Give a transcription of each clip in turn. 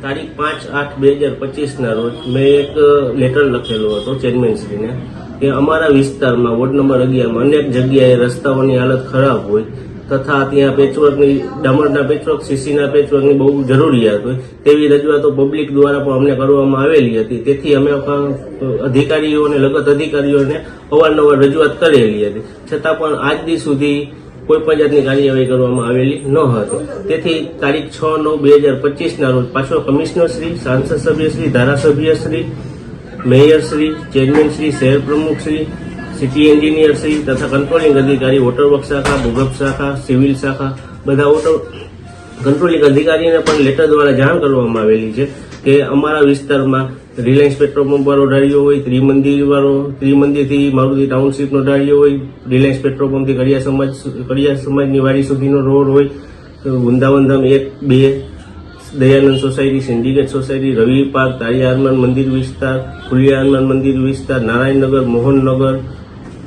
તારીખ 5/8/2025 રોજ મેં એક લેટર લખેલો હતો ચેરમેનશ્રીને કે અમારા વિસ્તારમાં વોર્ડ નંબર 11માં અનેક જગ્યાએ રસ્તાઓની હાલત ખરાબ હોય તથા ત્યાં પેચવર્કની ડામરના પેચવર્ક સીસીના પેચવર્કની બહુ જરૂરિયાત હોય તેવી રજૂઆતો પબ્લિક દ્વારા પણ અમને કરવામાં આવેલી હતી. તેથી અમે અધિકારીઓને લગત અધિકારીઓને અવારનવાર રજૂઆત કરેલી હતી, છતાં પણ આજ દી સુધી કોઈ પણ જાતની કાર્યવાહી કરવામાં આવેલી ન હતી. તેથી તારીખ 6/9/2025 રોજ પાછો કમિશનરશ્રી, સાંસદ સભ્યશ્રી, ધારાસભ્યશ્રી, મેયરશ્રી, ચેરમેનશ્રી, શહેર પ્રમુખશ્રી, સિટી એન્જિનિયરશ્રી તથા કંટ્રોલિંગ અધિકારી, વોટરવર્ક શાખા, ભૂગર્ભ શાખા, સિવિલ શાખા બધા કંટ્રોલિંગ અધિકારીને પણ લેટર દ્વારા જાણ કરવામાં આવેલી છે કે અમારા વિસ્તારમાં રિલાયન્સ પેટ્રોલ પંપ વાળો ઢાળિયો હોય, ત્રિમંદિરથી મારુતિ ટાઉનશીપનો ઢાળિયો હોય, રિલાયન્સ પેટ્રોલ પંપથી કડિયા સમાજની વાડી સુધીનો રોડ હોય, વૃંદાવન ધામ 1-2, દયાનંદ સોસાયટી, સિન્ડિકેટ સોસાયટી, રવિ પાર્ક, તાળિયા હનુમાન મંદિર વિસ્તાર, ફુલિયા હનુમાન મંદિર વિસ્તાર, નારાયણનગર, મોહનનગર,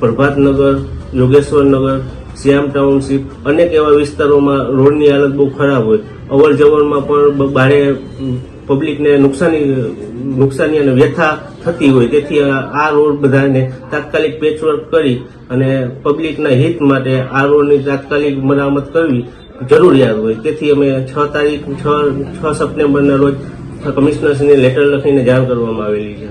પ્રભાતનગર, યોગેશ્વરનગર, શ્યામ ટાઉનશીપ અનેક એવા વિસ્તારોમાં રોડની હાલત બહુ ખરાબ હોય. અવર જવરમાં પણ ભારે પબ્લિકને નુકસાની અને વ્યથા થતી હોય. તેથી આ રોડ બધાને તાત્કાલિક પેચવર્ક કરી અને પબ્લિકના હિત માટે આ રોડની તાત્કાલિક મરામત કરવી જરૂરિયાત હોય. તેથી અમે 6 સપ્ટેમ્બરના રોજ કમિશનરશ્રીને લેટર લખીને જાણ કરવામાં આવેલી છે.